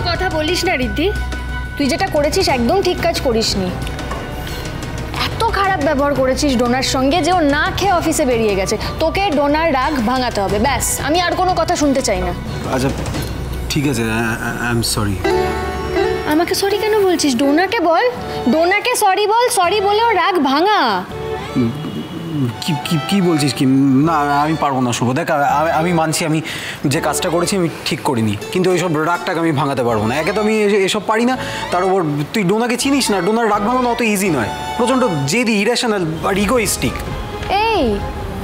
কথা বলিস না রিদ্ধি, তুই যেটা করেছিস একদম ঠিক কাজ করিসনি। এত খারাপ ব্যবহার করেছিস ডোনার সঙ্গে যে ও না খেয়ে অফিসে বেরিয়ে গেছে। তোকে ডোনার রাগ ভাঙাতে হবে, ব্যাস। আমি আর কোনো কথা শুনতে চাই না। আচ্ছা ঠিক আছে, আই এম সরি। আমাকে সরি কেন বলছিস? ডোনাকে বল, ডোনাকে সরি বল। সরি বলেও রাগ ভাঙা। কি বলছিস কি? না আমি পারবো না শুভ। দেখ আমি মানছি আমি যে কাজটা করেছি আমি ঠিক করিনি, কিন্তু এইসব রাগটাকে আমি ভাঙাতে পারবো না। একে তো আমি এসব পারি না, তার উপর তুই ডোনাকে চিনিস না। ডোনার রাগ ভাঙানো অত ইজি নয়, প্রচণ্ড জেদি, ইরেশনাল আর ইগোইস্টিক। এই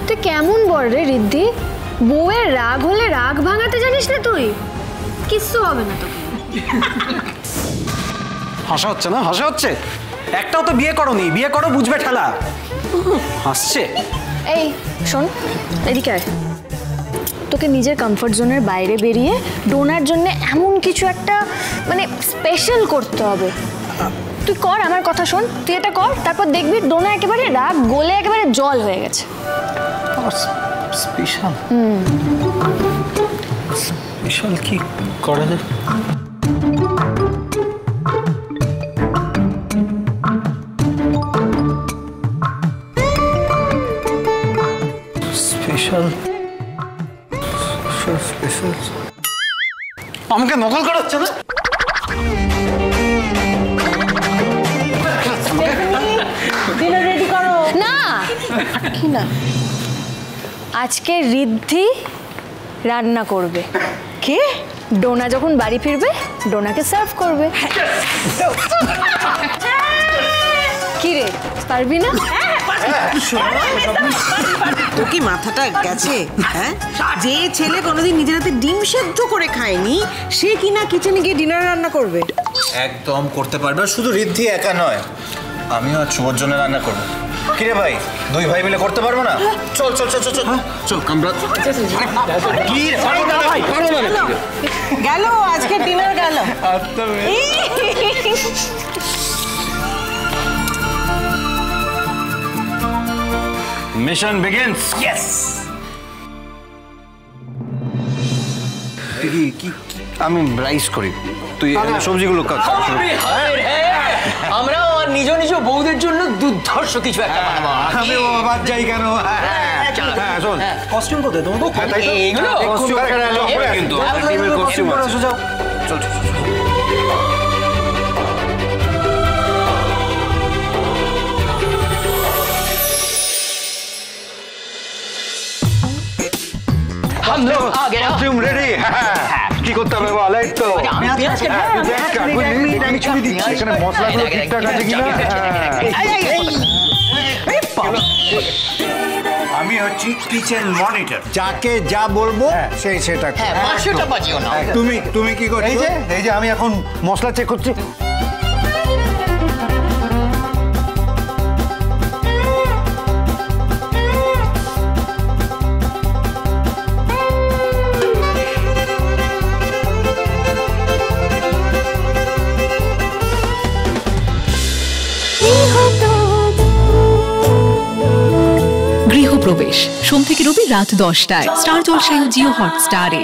তুই কেমন বল রে রিদ্ধি? বউয়ের রাগ হলে রাগ ভাঙাতে জানিস না তুই? কিচ্ছু হবে না তোকে। হাসা হচ্ছে না? হাসা হচ্ছে? একটাও তো বিয়ে করোনি, বিয়ে করো বুঝবে ঠেলা। হাসছে। এই শোন, এদিকে আয়। তোকে নিজের কমফর্ট জোনের বাইরে বেরিয়ে ডোনার জন্য এমন কিছু একটা মানে স্পেশাল করতে হবে। তুই কর, আমার কথা শোন, তুই এটা কর, তারপর দেখবি ডোনা একেবারে রাগ গলে একেবারে জল হয়ে গেছে। স্পেশাল? স্পেশাল কি করা যায়? আমাকে নকল করাচ্ছে না? না কি না, আজকে রিদ্ধি রান্না করবে। কে? ডোনা যখন বাড়ি ফিরবে ডোনাকে সার্ভ করবে। কি রে, পারবি না? তো কি মাথাটা গেছে? হ্যাঁ, যে ছেলে কোনোদিন নিজের হাতে ডিম সেদ্ধ করে খায়নি সে কিনা কিচেনে গিয়ে ডিনার রান্না করবে? একদম করতে পারবে। শুধু রিদ্ধি একা নয়, আমিও আজ শুভর জন্য রান্না করবো। কিরে ভাই, দুই ভাই মিলে করতে পারবো না? চল চল চল চল চল কামরা। গেল আজকে ডিনার গেল। Mission begins. ইয়েস। কি আমি রাইস করি, তুই সবজিগুলো কাট। আমরাও নিজ নিজ বউদের জন্য দুর্ধর্ষ কিছু একটা বানাবো। আমি বাদ যাই কেন? হ্যাঁ চল। কস্টিউম কোথায় তোমার? এইগুলো কিন্তু টিমের কস্টিউম আছে। চল চল। Costume ready? কি করতে হবে বল? এই তো আমি ছুরি দিচ্ছি, এখানে মশলাগুলো ঠিকঠাক আছে কিনা। আমি হচ্ছি কিচেন মনিটর, যাকে যা বলবো সেই সেটা। তুমি কি করছো? এই যে আমি এখন মশলা চেক করছি। গৃহপ্রবেশ সোম থেকে রবি রাত 10টায় স্টার জলসায় ও জিও হটস্টারে।